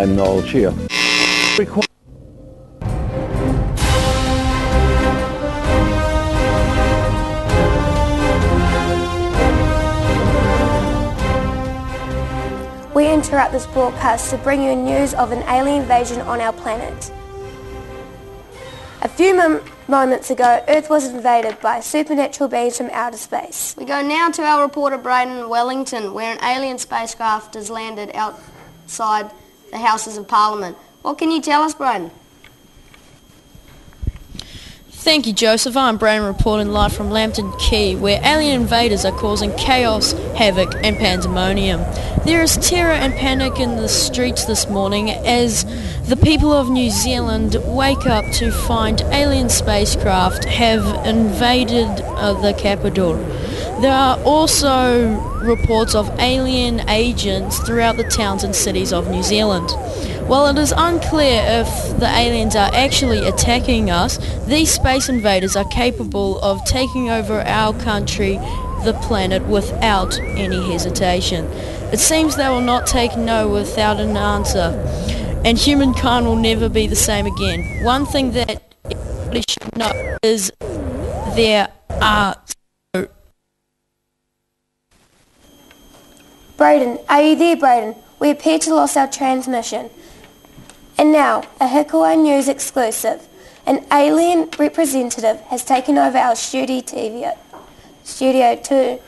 I'm Noel Chia. We interrupt this broadcast to bring you news of an alien invasion on our planet. A few moments ago, Earth was invaded by supernatural beings from outer space. We go now to our reporter Braden in Wellington, where an alien spacecraft has landed outside the Houses of Parliament. What can you tell us, Braden? Thank you, Joseph. I'm Braden reporting live from Lambton Quay, where alien invaders are causing chaos, havoc and pandemonium. There is terror and panic in the streets this morning as the people of New Zealand wake up to find alien spacecraft have invaded the capital. There are also reports of alien agents throughout the towns and cities of New Zealand. While it is unclear if the aliens are actually attacking us, these space invaders are capable of taking over our country, the planet, without any hesitation. It seems they will not take no without an answer, and humankind will never be the same again. One thing that everybody should know is there are... Braden, are you there, Braden? We appear to lose our transmission. And now, a Hikuai News exclusive. An alien representative has taken over our studio to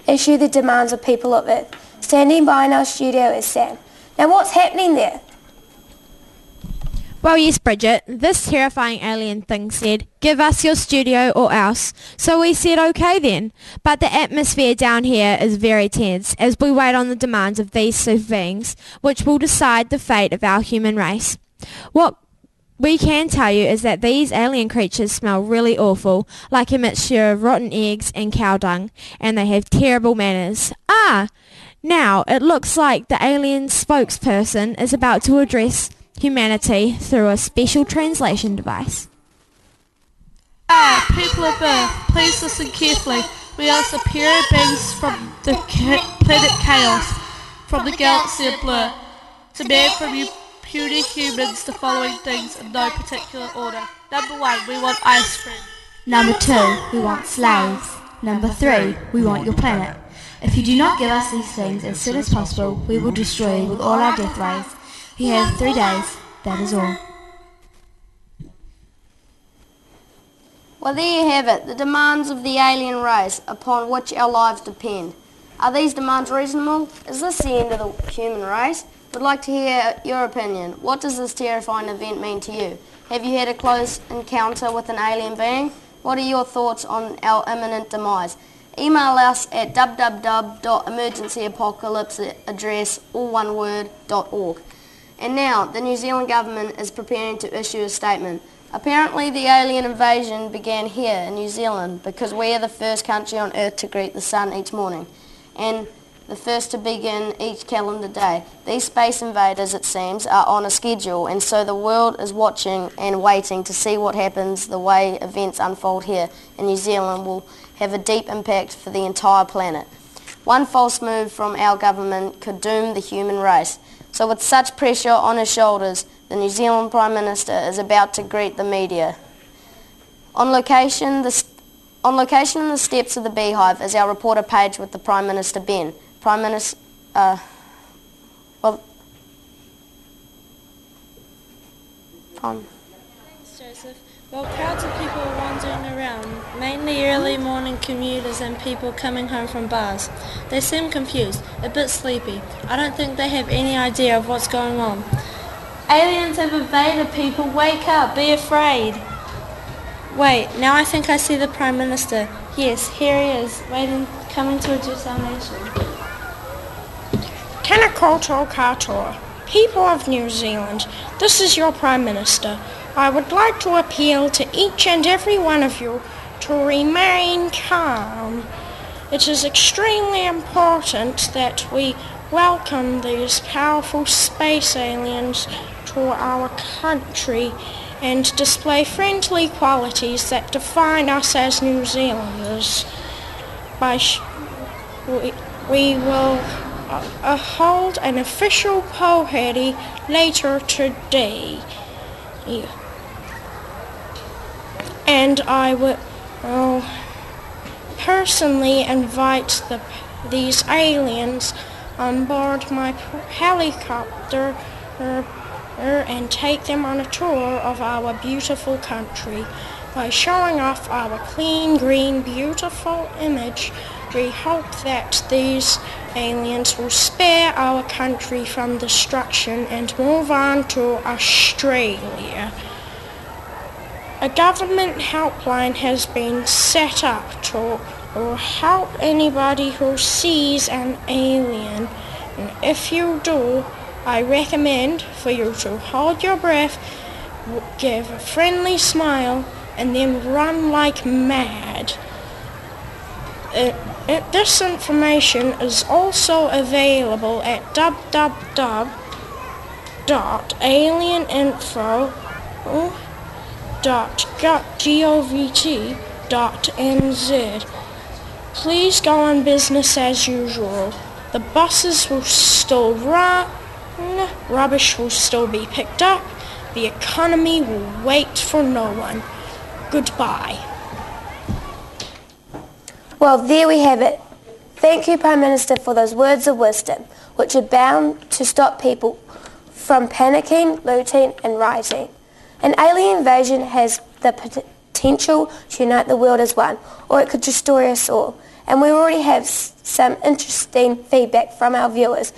issue the demands of people of Earth. Standing by in our studio is Sam. Now what's happening there? Well, yes, Bridget, this terrifying alien thing said, "Give us your studio or else." So we said okay then. But the atmosphere down here is very tense as we wait on the demands of these super beings, which will decide the fate of our human race. What we can tell you is that these alien creatures smell really awful, like a mixture of rotten eggs and cow dung, and they have terrible manners. Now it looks like the alien spokesperson is about to address humanity through a special translation device. People of Earth, please listen carefully. We are superior beings from the planet Chaos, from the galaxy of Blur. Demand from you puny humans the following things in no particular order. Number 1, we want ice cream. Number 2, we want slaves. Number 3, we want your planet. If you do not give us these things as soon as possible, we will destroy you with all our death rays. You have 3 days, that is all. Well, there you have it, the demands of the alien race upon which our lives depend. Are these demands reasonable? Is this the end of the human race? Would like to hear your opinion. What does this terrifying event mean to you? Have you had a close encounter with an alien being? What are your thoughts on our imminent demise? Email us at www.emergencyapocalypseaddress.org. And now, the New Zealand government is preparing to issue a statement. Apparently the alien invasion began here in New Zealand because we are the first country on Earth to greet the sun each morning, and the first to begin each calendar day. These space invaders, it seems, are on a schedule, and so the world is watching and waiting to see what happens. The way events unfold here in New Zealand will have a deep impact for the entire planet. One false move from our government could doom the human race. So with such pressure on his shoulders, the New Zealand Prime Minister is about to greet the media. On location in the steps of the Beehive is our reporter Paige with the Prime Minister Ben. Prime Minister, Thanks, Joseph. Well, crowds of people are wandering around, mainly early morning commuters and people coming home from bars. They seem confused, a bit sleepy. I don't think they have any idea of what's going on. Aliens have invaded people. Wake up, be afraid. Wait, now I think I see the Prime Minister. Yes, here he is, coming to address our nation. Tēnā koutou katoa. People of New Zealand, this is your Prime Minister. I would like to appeal to each and every one of you to remain calm. It is extremely important that we welcome these powerful space aliens to our country and display friendly qualities that define us as New Zealanders. We will hold an official party later today. And I will personally invite these aliens on board my helicopter and take them on a tour of our beautiful country. By showing off our clean, green, beautiful image, we hope that these aliens will spare our country from destruction and move on to Australia. A government helpline has been set up to help anybody who sees an alien. And if you do, I recommend for you to hold your breath, give a friendly smile, and then run like mad. This information is also available at www.alieninfo.govt.nz. Please go on business as usual. The buses will still run, rubbish will still be picked up, the economy will wait for no one. Goodbye. Well, there we have it. Thank you, Prime Minister, for those words of wisdom, which are bound to stop people from panicking, looting and rioting. An alien invasion has the potential to unite the world as one, or it could destroy us all. And we already have some interesting feedback from our viewers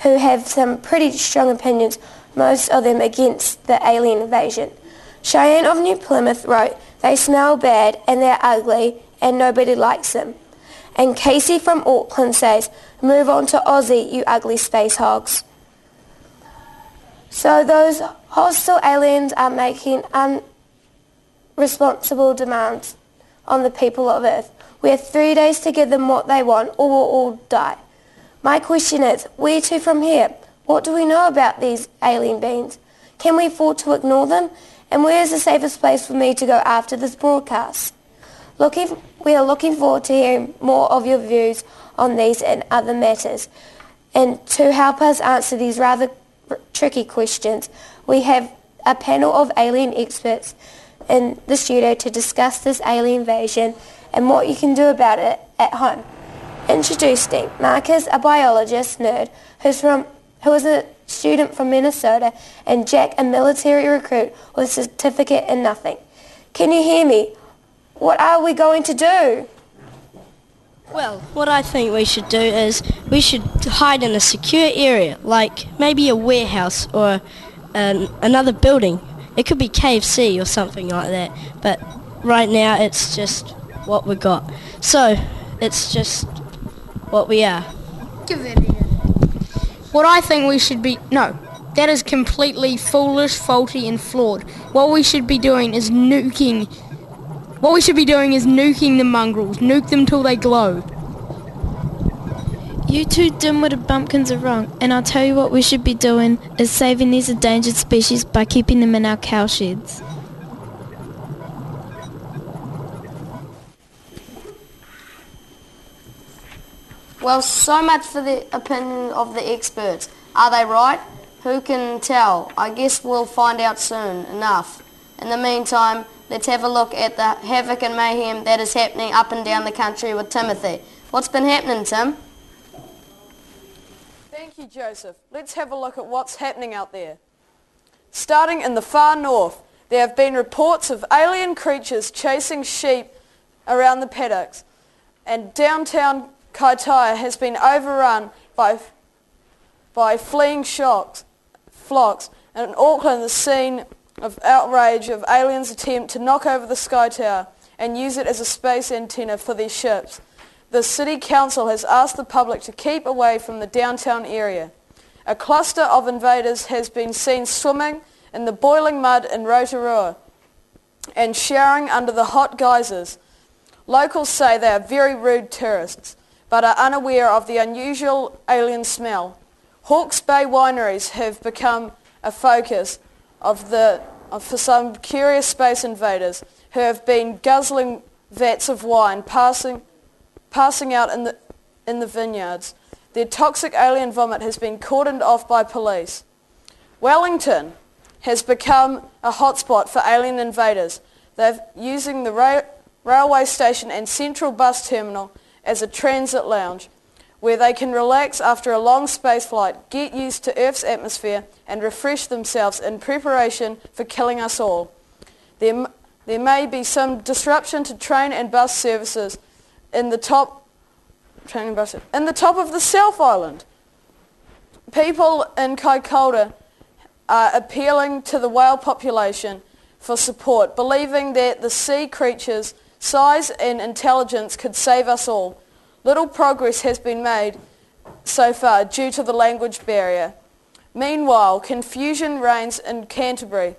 who have some pretty strong opinions, most of them against the alien invasion. Cheyenne of New Plymouth wrote, "They smell bad and they're ugly and nobody likes them." And Casey from Auckland says, "Move on to Aussie, you ugly space hogs." So those hostile aliens are making irresponsible demands on the people of Earth. We have 3 days to give them what they want or we'll all die. My question is, where to from here? What do we know about these alien beings? Can we afford to ignore them? And where is the safest place for me to go after this broadcast? We are looking forward to hearing more of your views on these and other matters. And to help us answer these rather tricky questions, we have a panel of alien experts in the studio to discuss this alien invasion and what you can do about it at home. Introducing Marcus, a biologist nerd who is a student from Minnesota, and Jack, a military recruit with a certificate in nothing. Can you hear me? What are we going to do? Well, what I think we should do is we should hide in a secure area, like maybe a warehouse or another building. It could be KFC or something like that, but right now it's just what we got. So, it's just what we are. What I think we should be... No, that is completely foolish, faulty and flawed. What we should be doing is nuking the mongrels. Nuke them till they glow. You two dim-witted bumpkins are wrong, and I'll tell you what we should be doing is saving these endangered species by keeping them in our cow sheds. Well, so much for the opinion of the experts. Are they right? Who can tell? I guess we'll find out soon enough. In the meantime, let's have a look at the havoc and mayhem that is happening up and down the country with Timothy. What's been happening, Tim? Thank you, Joseph. Let's have a look at what's happening out there. Starting in the far north, there have been reports of alien creatures chasing sheep around the paddocks, and downtown Kaitaia has been overrun by fleeing flocks. And in Auckland, the scene of outrage of aliens' attempt to knock over the Sky Tower and use it as a space antenna for their ships. The City Council has asked the public to keep away from the downtown area. A cluster of invaders has been seen swimming in the boiling mud in Rotorua and showering under the hot geysers. Locals say they are very rude tourists, but are unaware of the unusual alien smell. Hawke's Bay wineries have become a focus for some curious space invaders who have been guzzling vats of wine passing out in the vineyards. Their toxic alien vomit has been cordoned off by police. Wellington has become a hotspot for alien invaders. They're using the railway station and central bus terminal as a transit lounge where they can relax after a long space flight, get used to Earth's atmosphere and refresh themselves in preparation for killing us all. There may be some disruption to train and bus services in the top of the South Island. People in Kaikoura are appealing to the whale population for support, believing that the sea creatures' size and intelligence could save us all. Little progress has been made so far due to the language barrier. Meanwhile, confusion reigns in Canterbury,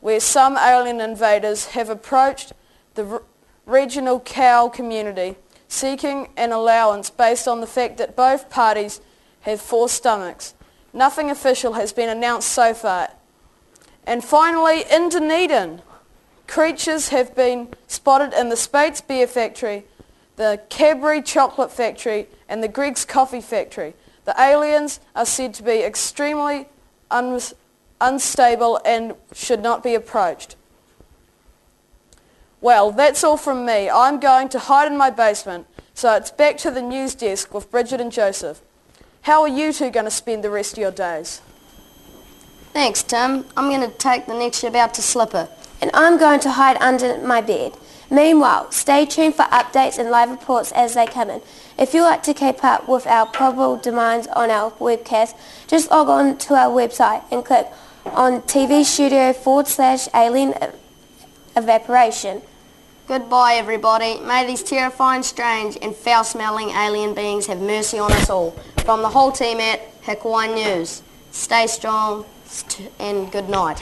where some alien invaders have approached the regional cow community, seeking an allowance based on the fact that both parties have 4 stomachs. Nothing official has been announced so far. And finally, in Dunedin, creatures have been spotted in the Speight's Beer Factory, the Cadbury Chocolate Factory and the Greg's Coffee Factory. The aliens are said to be extremely unstable and should not be approached. Well, that's all from me. I'm going to hide in my basement, so it's back to the news desk with Bridget and Joseph. How are you two going to spend the rest of your days? Thanks, Tim. I'm going to take the next ship out to Slipper. And I'm going to hide under my bed. Meanwhile, stay tuned for updates and live reports as they come in. If you'd like to keep up with our probable demands on our webcast, just log on to our website and click on TV Studio /alien evaporation. Goodbye, everybody. May these terrifying, strange and foul-smelling alien beings have mercy on us all. From the whole team at Hikuai News, stay strong and good night.